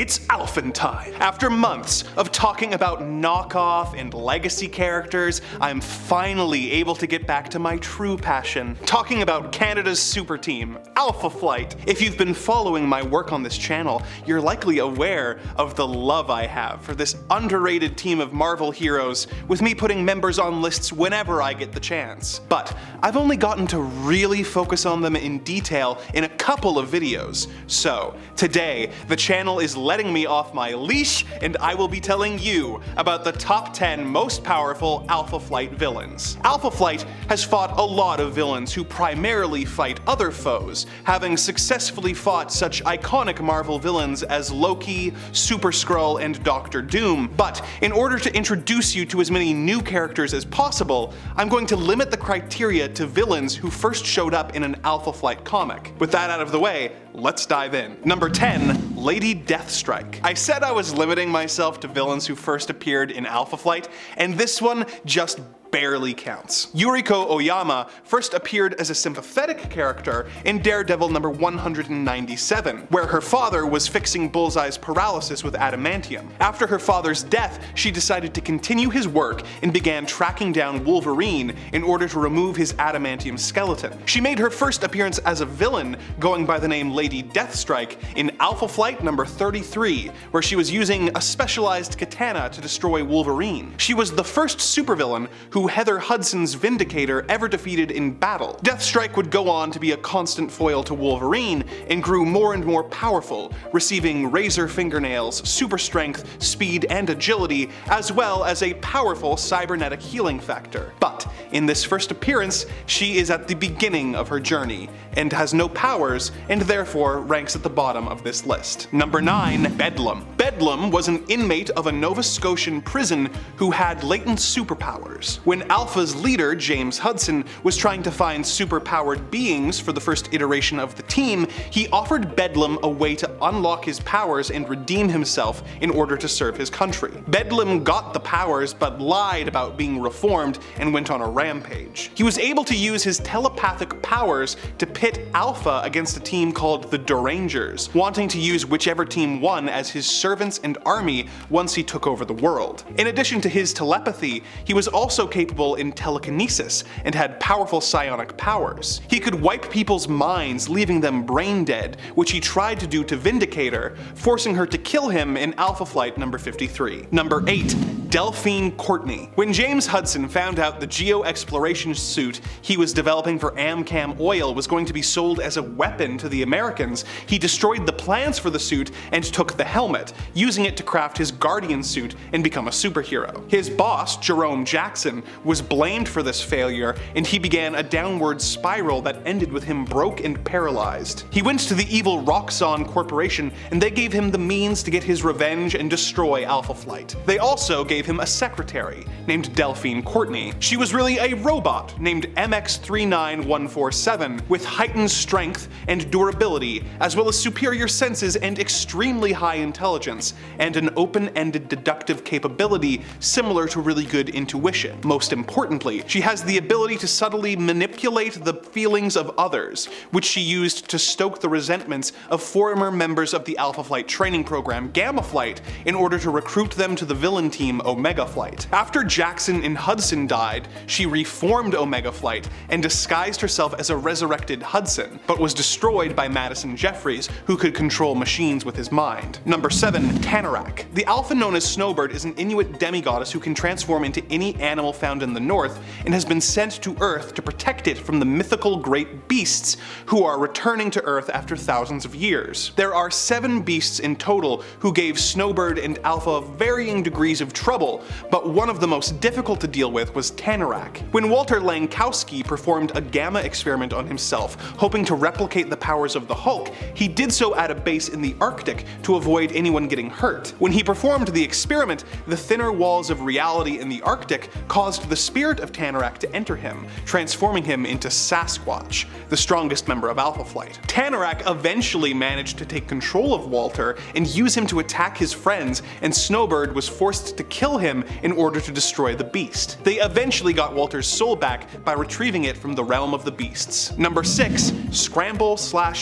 It's Alphen time! After months of talking about knockoff and legacy characters, I'm finally able to get back to my true passion, talking about Canada's super team, Alpha Flight. If you've been following my work on this channel, you're likely aware of the love I have for this underrated team of Marvel heroes, with me putting members on lists whenever I get the chance. But I've only gotten to really focus on them in detail in a couple of videos, so today the channel is letting me off my leash, and I will be telling you about the top 10 most powerful Alpha Flight villains. Alpha Flight has fought a lot of villains who primarily fight other foes, having successfully fought such iconic Marvel villains as Loki, Super Skrull, and Doctor Doom. But in order to introduce you to as many new characters as possible, I'm going to limit the criteria to villains who first showed up in an Alpha Flight comic. With that out of the way, let's dive in. Number 10, Lady Deathstrike. I said I was limiting myself to villains who first appeared in Alpha Flight, and this one just barely counts. Yuriko Oyama first appeared as a sympathetic character in Daredevil number 197, where her father was fixing Bullseye's paralysis with adamantium. After her father's death, she decided to continue his work and began tracking down Wolverine in order to remove his adamantium skeleton. She made her first appearance as a villain, going by the name Lady Deathstrike, in Alpha Flight number 33, where she was using a specialized katana to destroy Wolverine. She was the first supervillain who Heather Hudson's Vindicator ever defeated in battle. Deathstrike would go on to be a constant foil to Wolverine and grew more and more powerful, receiving razor fingernails, super strength, speed, and agility, as well as a powerful cybernetic healing factor. But in this first appearance, she is at the beginning of her journey, and has no powers, and therefore ranks at the bottom of this list. Number 9, Bedlam. Bedlam was an inmate of a Nova Scotian prison who had latent superpowers. When Alpha's leader, James Hudson, was trying to find superpowered beings for the first iteration of the team, he offered Bedlam a way to unlock his powers and redeem himself in order to serve his country. Bedlam got the powers but lied about being reformed and went on a rampage. He was able to use his telepathic powers to pit Alpha against a team called the Derangers, wanting to use whichever team won as his servants and army once he took over the world. In addition to his telepathy, he was also capable in telekinesis and had powerful psionic powers. He could wipe people's minds, leaving them brain dead, which he tried to do to Vindicator, forcing her to kill him in Alpha Flight number 53. Number 8, Delphine Courtney. When James Hudson found out the geo-exploration suit he was developing for Amcam Oil was going to be sold as a weapon to the Americans, he destroyed the plans for the suit and took the helmet, using it to craft his Guardian suit and become a superhero. His boss, Jerome Jackson, was blamed for this failure, and he began a downward spiral that ended with him broke and paralyzed. He went to the evil Roxxon Corporation, and they gave him the means to get his revenge and destroy Alpha Flight. They also gave him a secretary named Delphine Courtney. She was really a robot named MX39147 with heightened strength and durability, as well as superior senses and extremely high intelligence, and an open-ended deductive capability similar to really good intuition. Most importantly, she has the ability to subtly manipulate the feelings of others, which she used to stoke the resentments of former members of the Alpha Flight training program Gamma Flight in order to recruit them to the villain team Omega Flight. After Jackson and Hudson died, she reformed Omega Flight and disguised herself as a resurrected Hudson, but was destroyed by Madison Jeffries, who could control machines with his mind. Number 7, Tanaraq. The Alpha known as Snowbird is an Inuit demigoddess who can transform into any animal found in the north, and has been sent to Earth to protect it from the mythical great beasts who are returning to Earth after thousands of years. There are 7 beasts in total who gave Snowbird and Alpha varying degrees of trouble, but one of the most difficult to deal with was Tanaraq. When Walter Lankowski performed a gamma experiment on himself, hoping to replicate the powers of the Hulk, he did so at a base in the Arctic to avoid anyone getting hurt. When he performed the experiment, the thinner walls of reality in the Arctic caused the spirit of Tanaraq to enter him, transforming him into Sasquatch, the strongest member of Alpha Flight. Tanaraq eventually managed to take control of Walter and use him to attack his friends, and Snowbird was forced to kill kill him in order to destroy the beast. They eventually got Walter's soul back by retrieving it from the realm of the beasts. Number 6. Scramble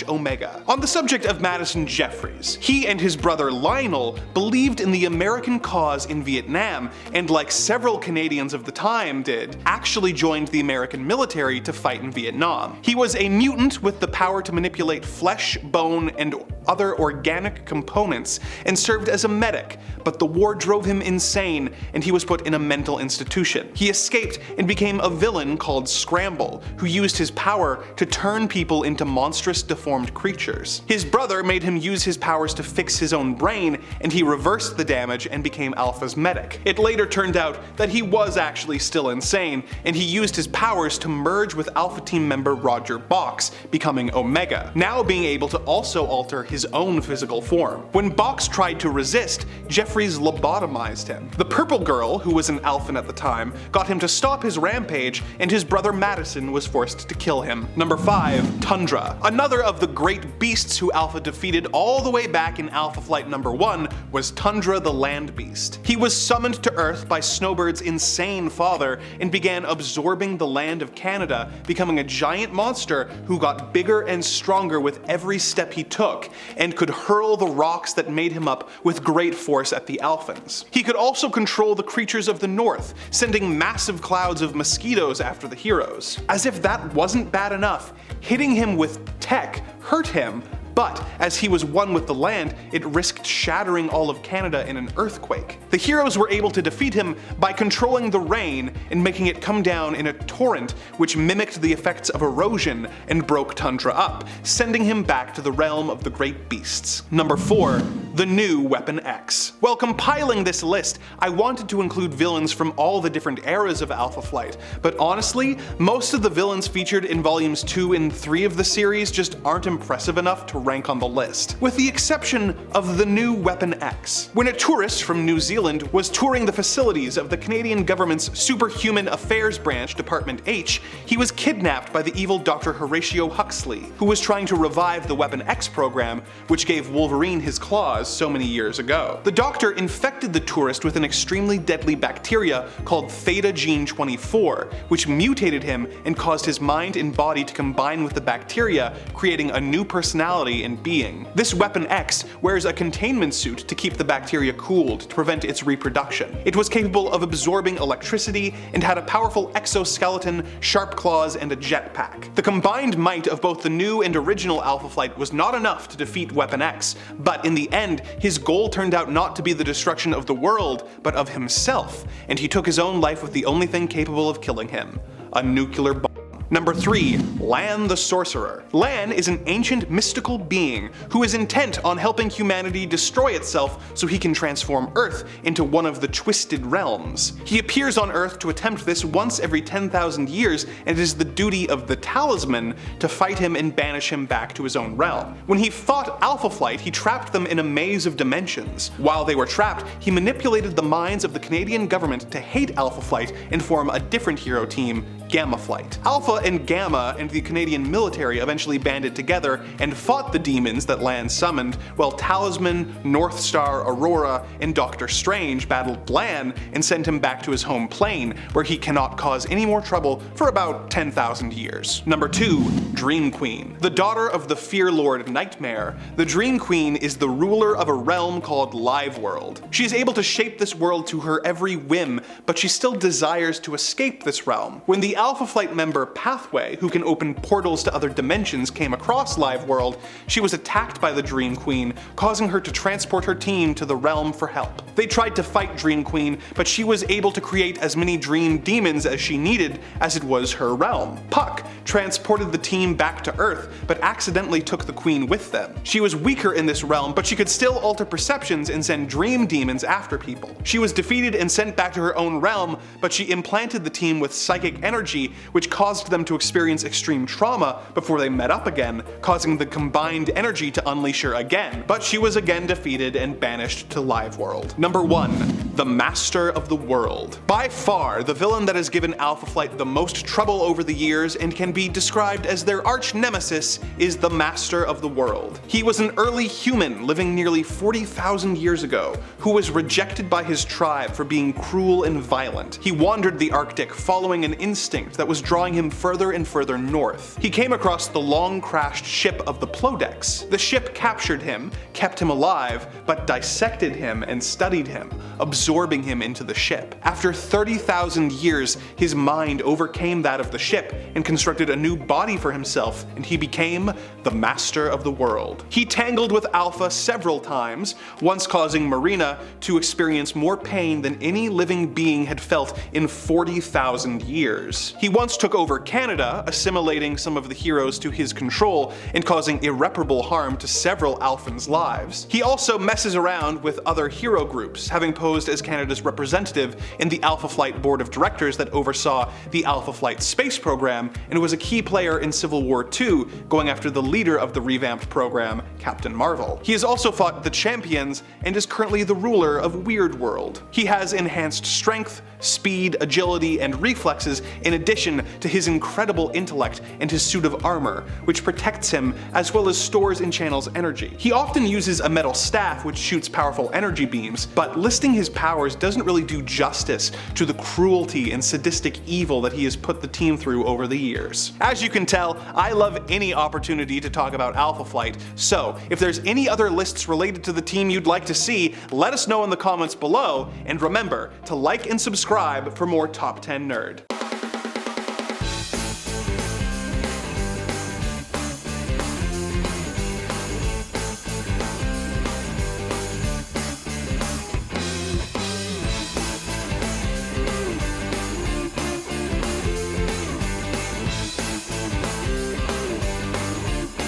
Omega. On the subject of Madison Jeffries, he and his brother Lionel believed in the American cause in Vietnam, and like several Canadians of the time did, actually joined the American military to fight in Vietnam. He was a mutant with the power to manipulate flesh, bone, and other organic components, and served as a medic, but the war drove him insane and he was put in a mental institution. He escaped and became a villain called Scramble, who used his power to turn people into monstrous deformed creatures. His brother made him use his powers to fix his own brain, and he reversed the damage and became Alpha's medic. It later turned out that he was actually still insane, and he used his powers to merge with Alpha team member Roger Box, becoming Omega, now being able to also alter his own physical form. When Box tried to resist, Jeffries lobotomized him. The purple girl, who was an Alphan at the time, got him to stop his rampage, and his brother Madison was forced to kill him. Number 5. Tundra. Another of the great beasts who Alpha defeated all the way back in Alpha Flight number 1 was Tundra the land beast. He was summoned to Earth by Snowbird's insane father and began absorbing the land of Canada, becoming a giant monster who got bigger and stronger with every step he took, and could hurl the rocks that made him up with great force at the Alphans. He could also control the creatures of the north, sending massive clouds of mosquitoes after the heroes. As if that wasn't bad enough, hitting him with tech hurt him, but as he was one with the land, it risked shattering all of Canada in an earthquake. The heroes were able to defeat him by controlling the rain and making it come down in a torrent which mimicked the effects of erosion and broke Tundra up, sending him back to the realm of the great beasts. Number 4. The new Weapon X. While compiling this list, I wanted to include villains from all the different eras of Alpha Flight, but honestly, most of the villains featured in volumes 2 and 3 of the series just aren't impressive enough to rank on the list, with the exception of the new Weapon X. When a tourist from New Zealand was touring the facilities of the Canadian government's Superhuman Affairs Branch, Department H, he was kidnapped by the evil Dr. Horatio Huxley, who was trying to revive the Weapon X program, which gave Wolverine his claws so many years ago. The doctor infected the tourist with an extremely deadly bacteria called Theta Gene 24, which mutated him and caused his mind and body to combine with the bacteria, creating a new personality and being. This Weapon X wears a containment suit to keep the bacteria cooled to prevent its reproduction. It was capable of absorbing electricity and had a powerful exoskeleton, sharp claws, and a jetpack. The combined might of both the new and original Alpha Flight was not enough to defeat Weapon X, but in the end, his goal turned out not to be the destruction of the world, but of himself, and he took his own life with the only thing capable of killing him: a nuclear bomb. Number 3. Llan the Sorcerer. Llan is an ancient mystical being who is intent on helping humanity destroy itself so he can transform Earth into one of the Twisted Realms. He appears on Earth to attempt this once every 10,000 years, and it is the duty of the Talisman to fight him and banish him back to his own realm. When he fought Alpha Flight, he trapped them in a maze of dimensions. While they were trapped, he manipulated the minds of the Canadian government to hate Alpha Flight and form a different hero team, Gamma Flight. Alpha and Gamma and the Canadian military eventually banded together and fought the demons that Llan summoned, while Talisman, North Star, Aurora, and Doctor Strange battled Llan and sent him back to his home plane, where he cannot cause any more trouble for about 10,000 years. Number 2. Dreamqueen. The daughter of the Fear Lord Nightmare, the Dreamqueen is the ruler of a realm called Live World. She is able to shape this world to her every whim, but she still desires to escape this realm. When the Alpha Flight member Pathway, who can open portals to other dimensions, came across Live World, she was attacked by the Dream Queen, causing her to transport her team to the realm for help. They tried to fight Dream Queen, but she was able to create as many dream demons as she needed, as it was her realm. Puck transported the team back to Earth, but accidentally took the Queen with them. She was weaker in this realm, but she could still alter perceptions and send dream demons after people. She was defeated and sent back to her own realm, but she implanted the team with psychic energy, which caused them them to experience extreme trauma before they met up again, causing the combined energy to unleash her again, but she was again defeated and banished to Live World. Number 1. The Master of the World. By far, the villain that has given Alpha Flight the most trouble over the years and can be described as their arch nemesis is the Master of the World. He was an early human living nearly 40,000 years ago, who was rejected by his tribe for being cruel and violent. He wandered the Arctic following an instinct that was drawing him further and further north. He came across the long-crashed ship of the Plodex. The ship captured him, kept him alive, but dissected him and studied him, absorbing him into the ship. After 30,000 years, his mind overcame that of the ship and constructed a new body for himself, and he became the Master of the World. He tangled with Alpha several times, once causing Marina to experience more pain than any living being had felt in 40,000 years. He once took over Canada, assimilating some of the heroes to his control and causing irreparable harm to several Alphans' lives. He also messes around with other hero groups, having posed as Canada's representative in the Alpha Flight board of directors that oversaw the Alpha Flight space program, and was a key player in Civil War II, going after the leader of the revamped program, Captain Marvel. He has also fought the Champions and is currently the ruler of Weird World. He has enhanced strength, speed, agility, and reflexes in addition to his incredible intellect and his suit of armor, which protects him as well as stores and channels energy. He often uses a metal staff which shoots powerful energy beams, but listing his powers doesn't really do justice to the cruelty and sadistic evil that he has put the team through over the years. As you can tell, I love any opportunity to talk about Alpha Flight, so if there's any other lists related to the team you'd like to see, let us know in the comments below, and remember to like and subscribe for more Top 10 Nerd.